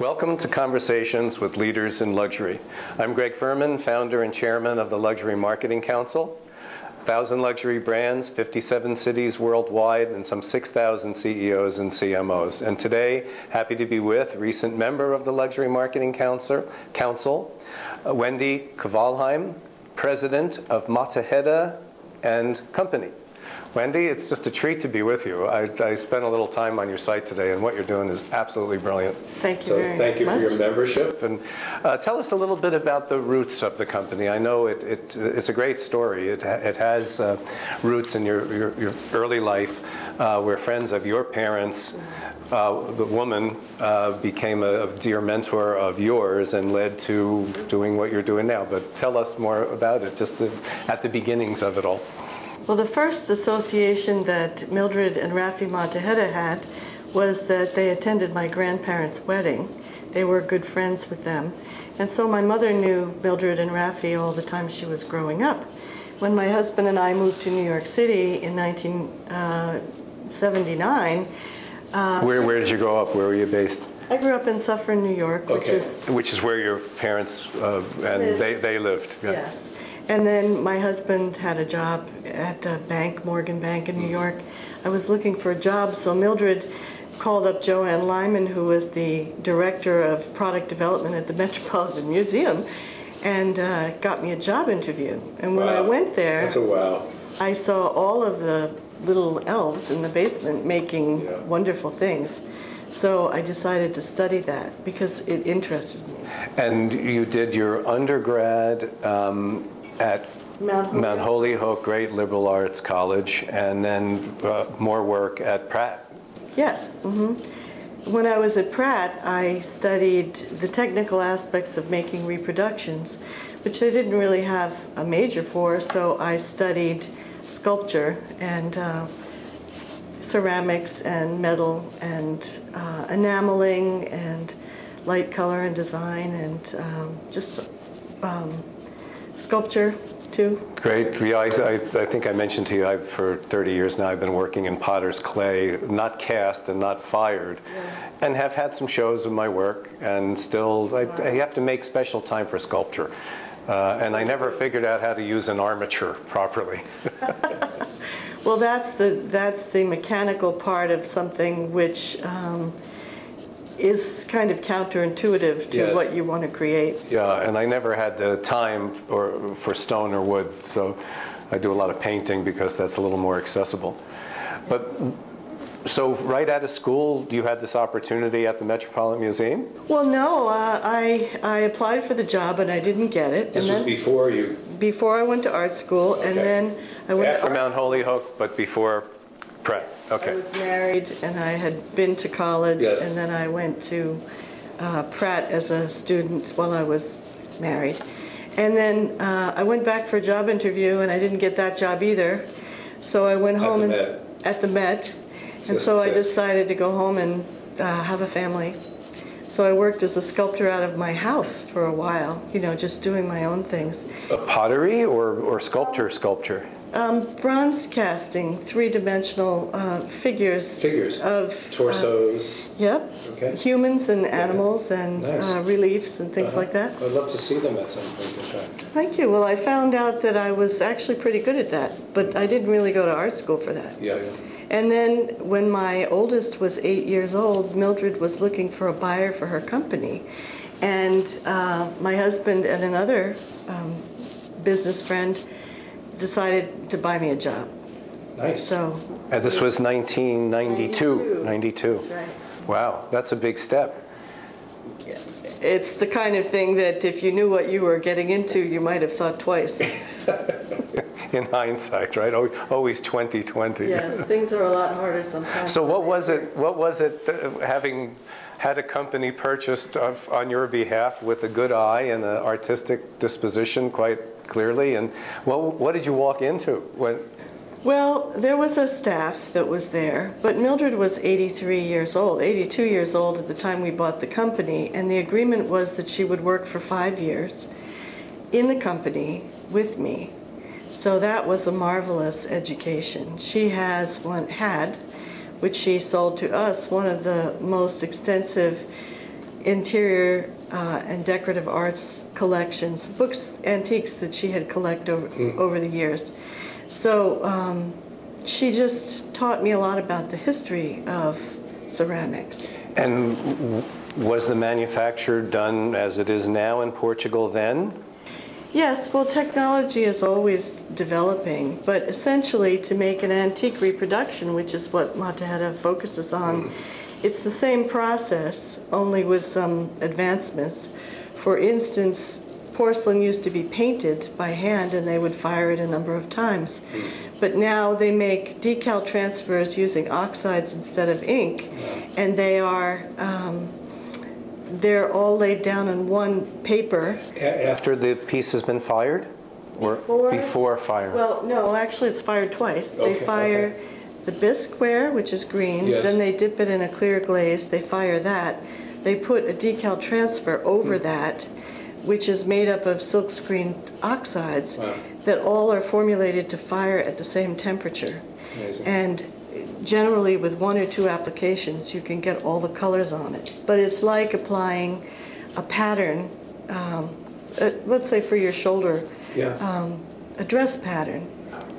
Welcome to Conversations with Leaders in Luxury. I'm Greg Furman, founder and chairman of the Luxury Marketing Council. 1,000 luxury brands, 57 cities worldwide, and some 6,000 CEOs and CMOs. And today, happy to be with recent member of the Luxury Marketing Council, Wendy Kvalheim, president of Mottahedeh and Company. Wendy, it's just a treat to be with you. I spent a little time on your site today, and what you're doing is absolutely brilliant. Thank you very much. So thank you for your membership. And tell us a little bit about the roots of the company. I know it's a great story. It has roots in your early life, where friends of your parents, the woman became a dear mentor of yours and led to doing what you're doing now. But tell us more about it, just at the beginnings of it all. Well, the first association that Mildred and Rafi Mottahedeh had was that they attended my grandparents' wedding. They were good friends with them. And so my mother knew Mildred and Rafi all the time she was growing up. When my husband and I moved to New York City in 1979. Where did you grow up? Where were you based? I grew up in Suffern, New York, which is where your parents and they lived. Yeah. Yes. And then my husband had a job at a bank, Morgan Bank in New York. I was looking for a job, so Mildred called up Joanne Lyman, who was the director of product development at the Metropolitan Museum, and got me a job interview. And when I went there, that's a wow. I saw all of the little elves in the basement making wonderful things. So I decided to study that because it interested me. And you did your undergrad at Mount Holyoke, great liberal arts college, and then more work at Pratt. Yes. When I was at Pratt, I studied the technical aspects of making reproductions, which I didn't really have a major for, so I studied sculpture and ceramics and metal and enameling and light color and design and just sculpture too. Great. Yeah, I think I mentioned to you, for 30 years now, I've been working in potter's clay, not cast and not fired, and have had some shows of my work, and still I have to make special time for sculpture. And I never figured out how to use an armature properly. Well, that's the mechanical part of something which is kind of counterintuitive to what you want to create. Yeah, and I never had the time for stone or wood, so I do a lot of painting because that's a little more accessible. But so right out of school, you had this opportunity at the Metropolitan Museum? Well, no, I applied for the job and I didn't get it. This was before you? Before I went to art school, and then I went after Mount Holyoke, but before Pratt. Okay. I was married and I had been to college, and then I went to Pratt as a student while I was married. And then I went back for a job interview and I didn't get that job either. So I went home at the Met. And so I decided to go home and have a family. So I worked as a sculptor out of my house for a while, you know, just doing my own things. Pottery or sculpture? Bronze casting, three-dimensional figures. Of torsos. Humans and animals and reliefs and things like that. I'd love to see them at some point in time. Thank you. Well, I found out that I was actually pretty good at that, but I didn't really go to art school for that. And then when my oldest was 8 years old, Mildred was looking for a buyer for her company. And my husband and another business friend decided to buy me a job. Nice. So, and this was 1992. 92. That's right. Wow, that's a big step. It's the kind of thing that if you knew what you were getting into, you might have thought twice. In hindsight, right? Always 20/20. Yes, things are a lot harder sometimes. So what was it having had a company purchased on your behalf with a good eye and an artistic disposition quite clearly? And what did you walk into? Well, there was a staff that was there, but Mildred was 82 years old at the time we bought the company, and the agreement was that she would work for 5 years in the company with me. So that was a marvelous education. She had, which she sold to us, one of the most extensive interior and decorative arts collections, books, antiques that she had collected over the years. So she just taught me a lot about the history of ceramics. And was the manufacture done as it is now in Portugal then? Yes, well, technology is always developing, but essentially to make an antique reproduction, which is what Mottahedeh focuses on, it's the same process, only with some advancements. For instance, porcelain used to be painted by hand and they would fire it a number of times. But now they make decal transfers using oxides instead of ink, and they're all laid down on one paper. After the piece has been fired? Or before fire? Well, no, actually it's fired twice. They fire the bisqueware, which is green, then they dip it in a clear glaze, they fire that. They put a decal transfer over that, which is made up of silkscreen oxides that all are formulated to fire at the same temperature. Amazing. And generally with one or two applications you can get all the colors on it. But it's like applying a pattern, let's say for your shoulder, a dress pattern.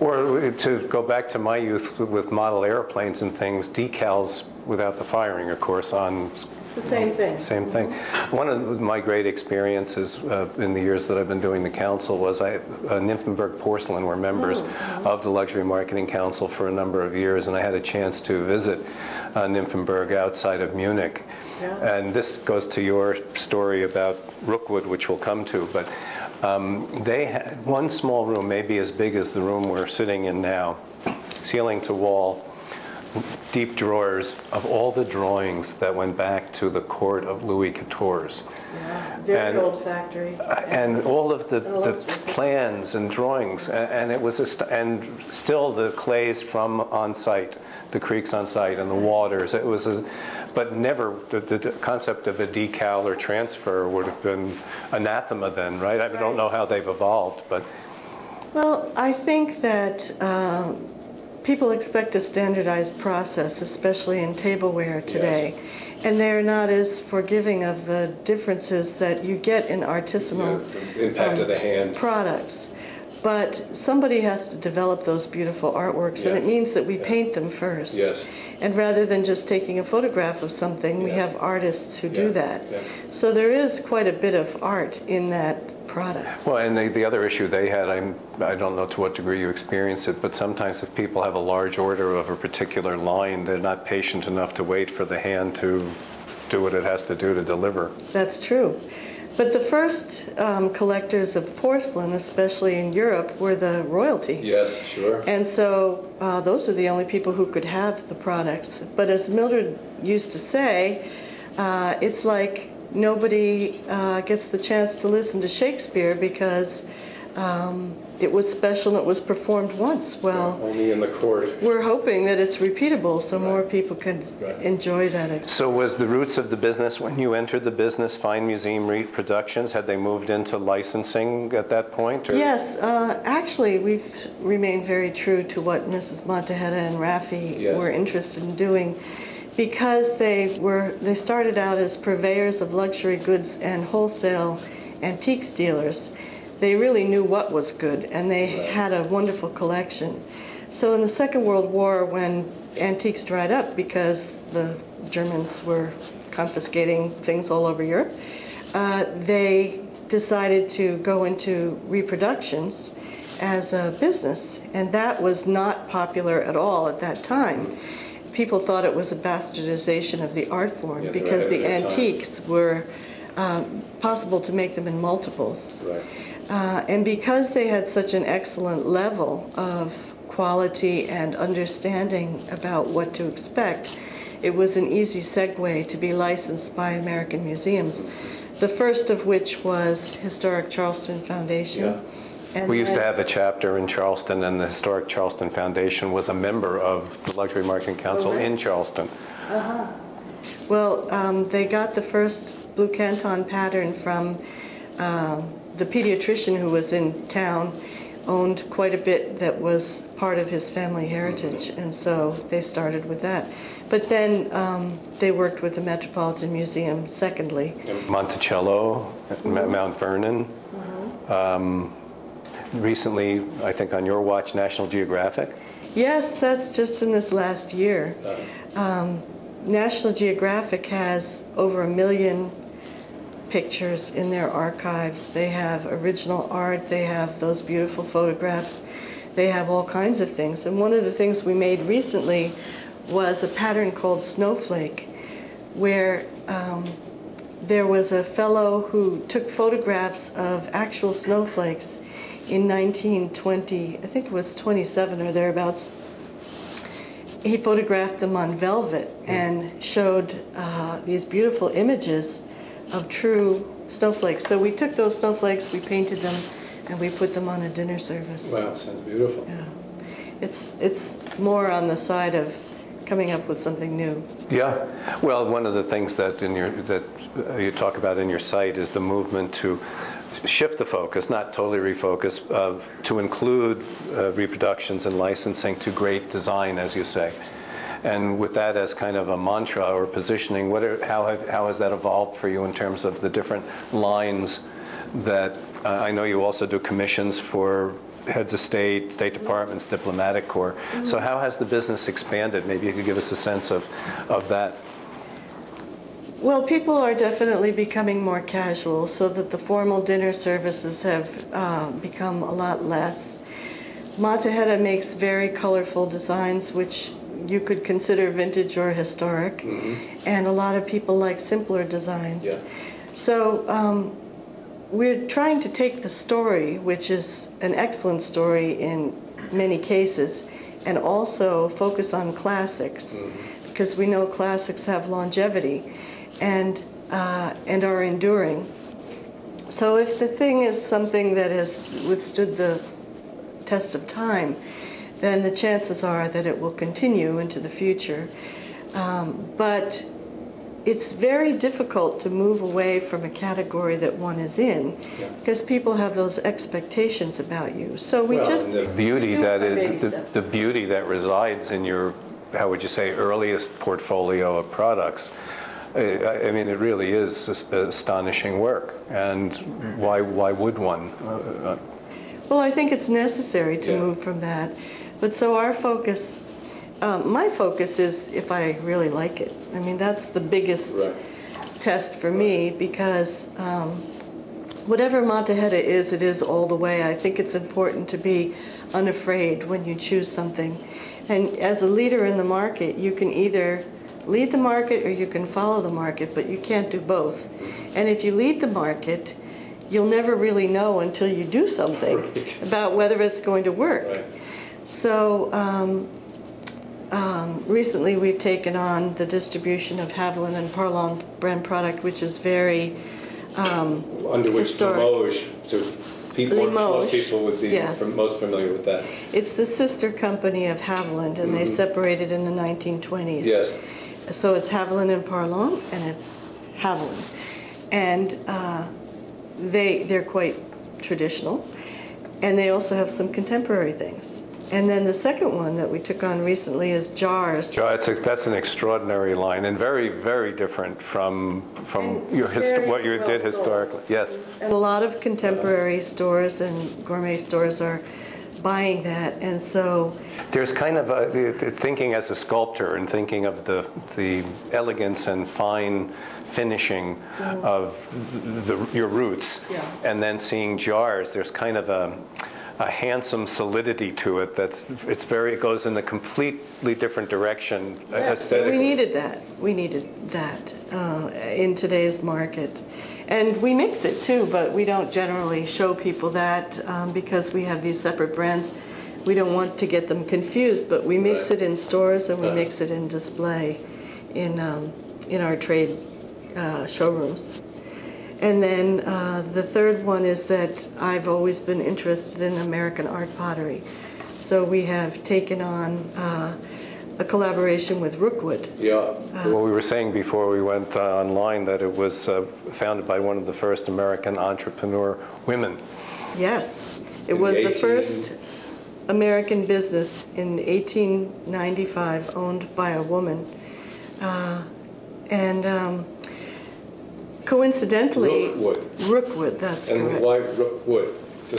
Or to go back to my youth with model airplanes and things, decals without the firing, of course, on... It's the same thing. Same thing. One of my great experiences in the years that I've been doing the council was Nymphenburg Porcelain were members of the Luxury Marketing Council for a number of years, and I had a chance to visit Nymphenburg outside of Munich. Yeah. And this goes to your story about Rookwood, which we'll come to, but they had one small room, maybe as big as the room we're sitting in now, ceiling to wall, deep drawers of all the drawings that went back to the court of Louis XIV. Yeah, very old factory. And all of the plans and drawings, and it was and still the clays from on site, the creeks on site, and the waters. It was but never the concept of a decal or transfer would have been anathema then, right? I don't know how they've evolved, but. Well, I think that people expect a standardized process, especially in tableware today. Yes. And they're not as forgiving of the differences that you get in artisanal the impact of the hand products. But somebody has to develop those beautiful artworks, and it means that we paint them first. Yes. And rather than just taking a photograph of something, we have artists who do that. Yeah. So there is quite a bit of art in that product. Well, and the other issue they had, I don't know to what degree you experience it, but sometimes if people have a large order of a particular line, they're not patient enough to wait for the hand to do what it has to do to deliver. That's true. But the first collectors of porcelain, especially in Europe, were the royalty. Yes, sure. And so those are the only people who could have the products. But as Mildred used to say, it's like nobody gets the chance to listen to Shakespeare because it was special and it was performed once. Well, only in the court. We're hoping that it's repeatable so more people can enjoy that experience. So was the roots of the business, when you entered the business, Fine Museum Reproductions, had they moved into licensing at that point? Or? Yes, actually we've remained very true to what Mrs. Mottahedeh and Raffi were interested in doing, because they started out as purveyors of luxury goods and wholesale antiques dealers. They really knew what was good, and they had a wonderful collection. So in the Second World War, when antiques dried up because the Germans were confiscating things all over Europe, they decided to go into reproductions as a business, and that was not popular at all at that time. People thought it was a bastardization of the art form because the antiques were possible to make them in multiples. Right. And because they had such an excellent level of quality and understanding about what to expect, it was an easy segue to be licensed by American museums, the first of which was Historic Charleston Foundation. Yeah. And we used to have a chapter in Charleston, and the Historic Charleston Foundation was a member of the Luxury Marketing Council in Charleston. Well, they got the first Blue Canton pattern from the pediatrician who was in town owned quite a bit that was part of his family heritage, and so they started with that. But then they worked with the Metropolitan Museum secondly. Monticello, Mount Vernon. Recently, I think on your watch, National Geographic. Yes, that's just in this last year. National Geographic has over 1 million pictures in their archives. They have original art, they have those beautiful photographs, they have all kinds of things. And one of the things we made recently was a pattern called Snowflake, where there was a fellow who took photographs of actual snowflakes in 1920, I think it was 27 or thereabouts. He photographed them on velvet and showed these beautiful images of true snowflakes. So we took those snowflakes, we painted them, and we put them on a dinner service. Wow, sounds beautiful. Yeah. It's more on the side of coming up with something new. Yeah. Well, one of the things that you talk about in your site is the movement to shift the focus, not totally refocus, to include reproductions and licensing to great design, as you say. And with that as kind of a mantra or positioning, how has that evolved for you in terms of the different lines that I know you also do commissions for heads of state, state departments, diplomatic corps. So how has the business expanded? Maybe you could give us a sense of that. Well, people are definitely becoming more casual, so that the formal dinner services have become a lot less. Mottahedeh makes very colorful designs, which you could consider vintage or historic, and a lot of people like simpler designs. Yeah. So we're trying to take the story, which is an excellent story in many cases, and also focus on classics, because we know classics have longevity and are enduring. So if the thing is something that has withstood the test of time, then the chances are that it will continue into the future. But it's very difficult to move away from a category that one is in, because people have those expectations about you. So we the beauty that resides in your, how would you say, earliest portfolio of products. I mean, it really is astonishing work, and why would one? Well, I think it's necessary to move from that. But so our focus, my focus is if I really like it. I mean, that's the biggest test for me, because whatever Mottahedeh is, it is all the way. I think it's important to be unafraid when you choose something. And as a leader in the market, you can either lead the market or you can follow the market, but you can't do both. And if you lead the market, you'll never really know until you do something about whether it's going to work. So recently we've taken on the distribution of Haviland and Parlon brand product, which is very under which Limoges, most people would be most familiar with that. It's the sister company of Haviland, and they separated in the 1920s. Yes. So it's Haviland and Parlon, and it's Haviland. And they're quite traditional, and they also have some contemporary things. And then the second one that we took on recently is jars. That's an extraordinary line, and very, very different from what you did historically. Yes. And a lot of contemporary stores and gourmet stores are buying that, and so there's kind of thinking as a sculptor and thinking of the elegance and fine finishing of your roots, and then seeing jars. There's kind of a handsome solidity to it. It goes in a completely different direction aesthetically. We needed that. We needed that in today's market. And we mix it too, but we don't generally show people that because we have these separate brands. We don't want to get them confused, but we mix it in stores and we mix it in display in our trade showrooms. And then the third one is that I've always been interested in American art pottery. So we have taken on a collaboration with Rookwood. Well, we were saying before we went online that it was founded by one of the first American entrepreneur women. Yes. It was the first American business in 1895 owned by a woman. Coincidentally... Rookwood. Rookwood, that's correct. And why rookwood?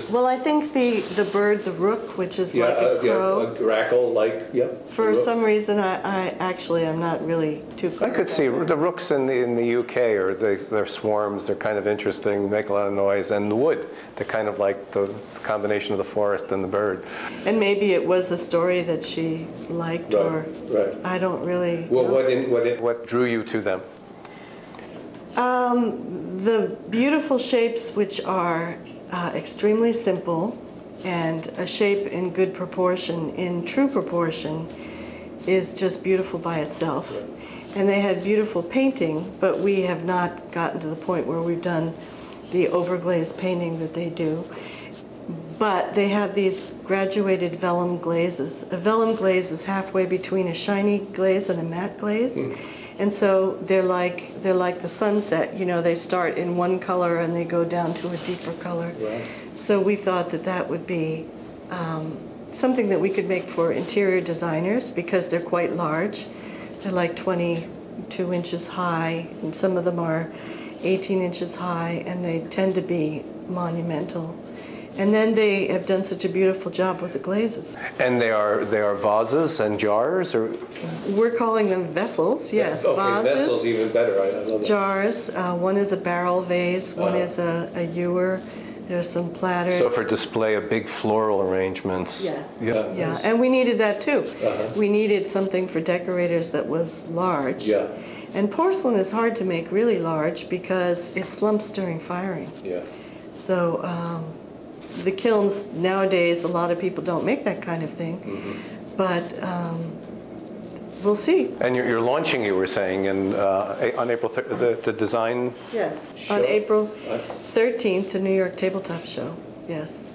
Well, I think the bird, the rook, which is like a crow. A grackle, like, yep. For some reason, I actually am not really too clear. I could see the rooks in the UK, or their swarms, they're kind of interesting, make a lot of noise, and the wood, they're kind of like the combination of the forest and the bird. And maybe it was a story that she liked, or I don't really know. What drew you to them? The beautiful shapes, which are extremely simple, and a shape in good proportion, in true proportion, is just beautiful by itself. And they had beautiful painting, but we have not gotten to the point where we've done the overglazed painting that they do. But they have these graduated vellum glazes. A vellum glaze is halfway between a shiny glaze and a matte glaze. And so they're like the sunset. You know, they start in one color and they go down to a deeper color. Right. So we thought that that would be something that we could make for interior designers, because they're quite large. They're like 22 inches high, and some of them are 18 inches high, and they tend to be monumental. And then they have done such a beautiful job with the glazes. And they are vases and jars, or we're calling them vessels. Yes, okay, vases. Vessels even better. I love that. Jars. One is a barrel vase. One is a ewer. There's some platters. So for display of big floral arrangements. Yes. Yeah. And we needed that too. We needed something for decorators that was large. Yeah. And porcelain is hard to make really large because it slumps during firing. Yeah. So. The kilns nowadays, a lot of people don't make that kind of thing, but we'll see. And you're launching, you were saying, on April 3rd, the design show? On April 13th, the New York Tabletop Show, yes.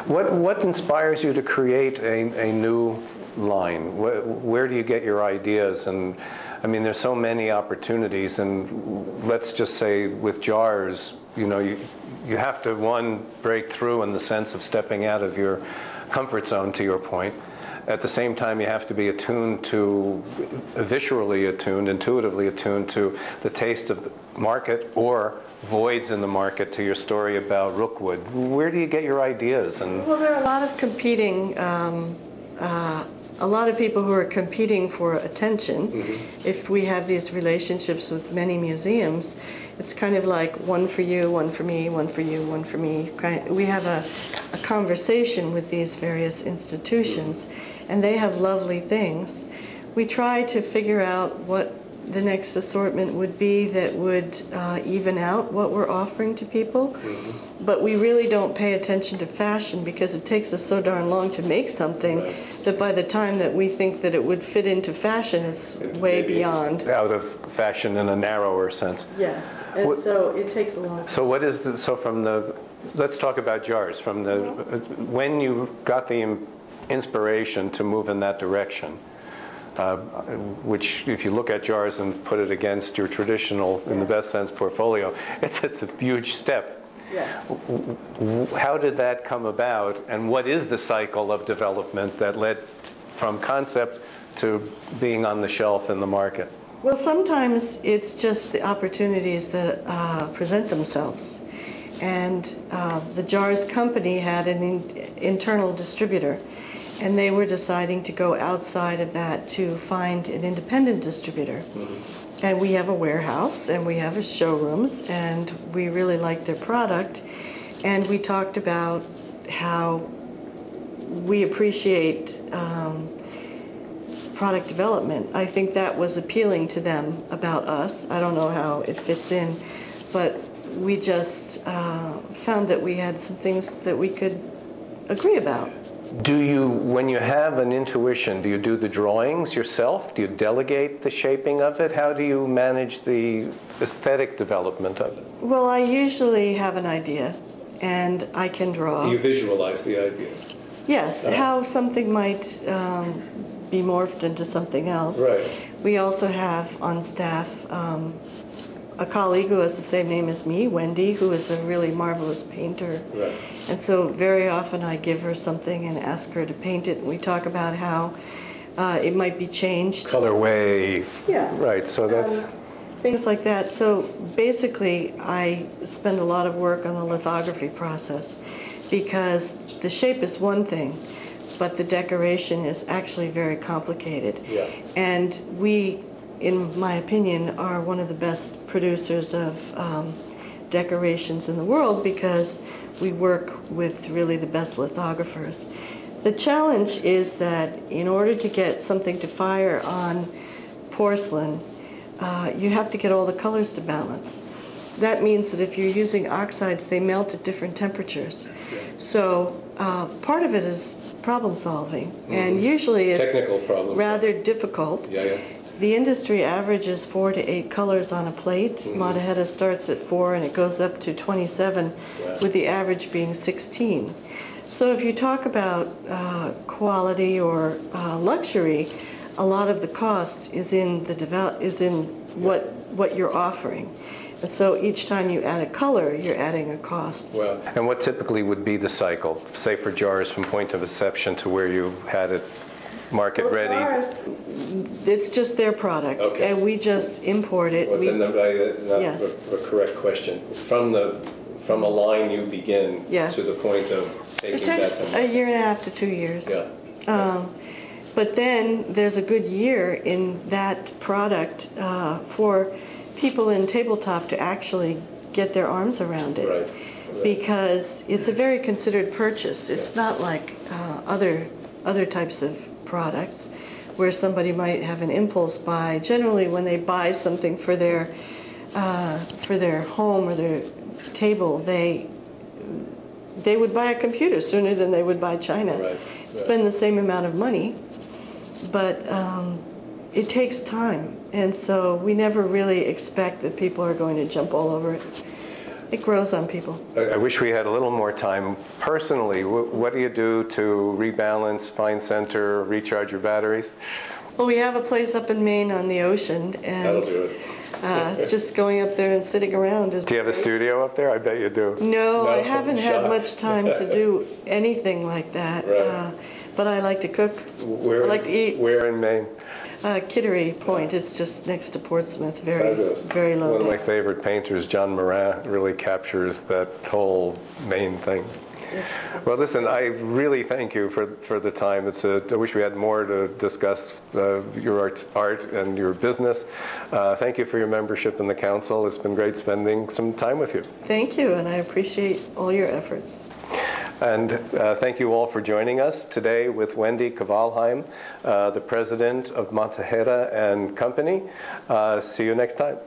What inspires you to create a new line? Where do you get your ideas? And I mean, there's so many opportunities, and let's just say with jars, you know, you have to, one, break through in the sense of stepping out of your comfort zone, to your point. At the same time, you have to be attuned to, viscerally attuned, intuitively attuned to the taste of the market or voids in the market, to your story about Rookwood. Where do you get your ideas? Well, there are a lot of competing, a lot of people who are competing for attention. If we have these relationships with many museums, it's kind of like one for you, one for me, one for you, one for me. We have a conversation with these various institutions, and they have lovely things. We try to figure out what the next assortment would be that would even out what we're offering to people. But we really don't pay attention to fashion, because it takes us so darn long to make something that by the time that we think that it would fit into fashion, it's way beyond. Out of fashion in a narrower sense. Yes, and so it takes a long time. So what is the, so from the, let's talk about jars. From the, when you got the inspiration to move in that direction, which if you look at jars and put it against your traditional, in the best sense, portfolio, it's a huge step. Yes. How did that come about, and what is the cycle of development that led from concept to being on the shelf in the market? Well, sometimes it's just the opportunities that present themselves. And the Jars company had an internal distributor, and they were deciding to go outside of that to find an independent distributor. And we have a warehouse, and we have showrooms, and we really like their product. And we talked about how we appreciate product development. I think that was appealing to them about us. I don't know how it fits in, but we just found that we had some things that we could agree about. Do you, when you have an intuition, do you do the drawings yourself? Do you delegate the shaping of it? How do you manage the aesthetic development of it? Well, I usually have an idea, and I can draw. You visualize the idea? Yes, how something might be morphed into something else. Right. We also have on staff a colleague who has the same name as me, Wendy, who is a really marvelous painter. Right. And so very often I give her something and ask her to paint it, and we talk about how it might be changed. Colorway. Yeah. Right, so that's... Things like that. So basically, I spend a lot of work on the lithography process because the shape is one thing, but the decoration is actually very complicated. Yeah. And we, in my opinion, are one of the best producers of decorations in the world because we work with really the best lithographers. The challenge is that in order to get something to fire on porcelain, you have to get all the colors to balance. That means that if you're using oxides, they melt at different temperatures. So part of it is problem solving, and usually it's technical rather difficult. Yeah. The industry averages 4 to 8 colors on a plate. Mottahedeh starts at 4 and it goes up to 27, with the average being 16. So if you talk about quality or luxury, a lot of the cost is in what you're offering. And so each time you add a color, you're adding a cost. Well, and what typically would be the cycle, say for jars from point of inception to where you had it market ready? Jars, it's just their product, and we just import it. Well, then that's a correct question. From a line you begin to the point of taking that. It takes a year and a half to 2 years. Yeah. But then there's a good year in that product for people in tabletop to actually get their arms around it. Right. Because it's a very considered purchase. It's not like other types of products where somebody might have an impulse buy. Generally, when they buy something for their home or their table, they would buy a computer sooner than they would buy china. Right. Spend the same amount of money, but it takes time, and so we never really expect that people are going to jump all over it. It grows on people. I wish we had a little more time. Personally, what do you do to rebalance, find center, recharge your batteries? Well, we have a place up in Maine on the ocean, and That'll do it. just going up there and sitting around is Do you have a studio up there? I bet you do. No, I haven't had much time to do anything like that. Right. But I like to cook. I like to eat. Where in Maine? Kittery Point. It's just next to Portsmouth. Very low. One of my favorite painters, John Morin, really captures that whole Maine thing. Well, listen, I really thank you for the time. I wish we had more to discuss your art and your business. Thank you for your membership in the council. It's been great spending some time with you. Thank you, and I appreciate all your efforts. And thank you all for joining us today with Wendy Kvalheim, the president of Mottahedeh and Company. See you next time.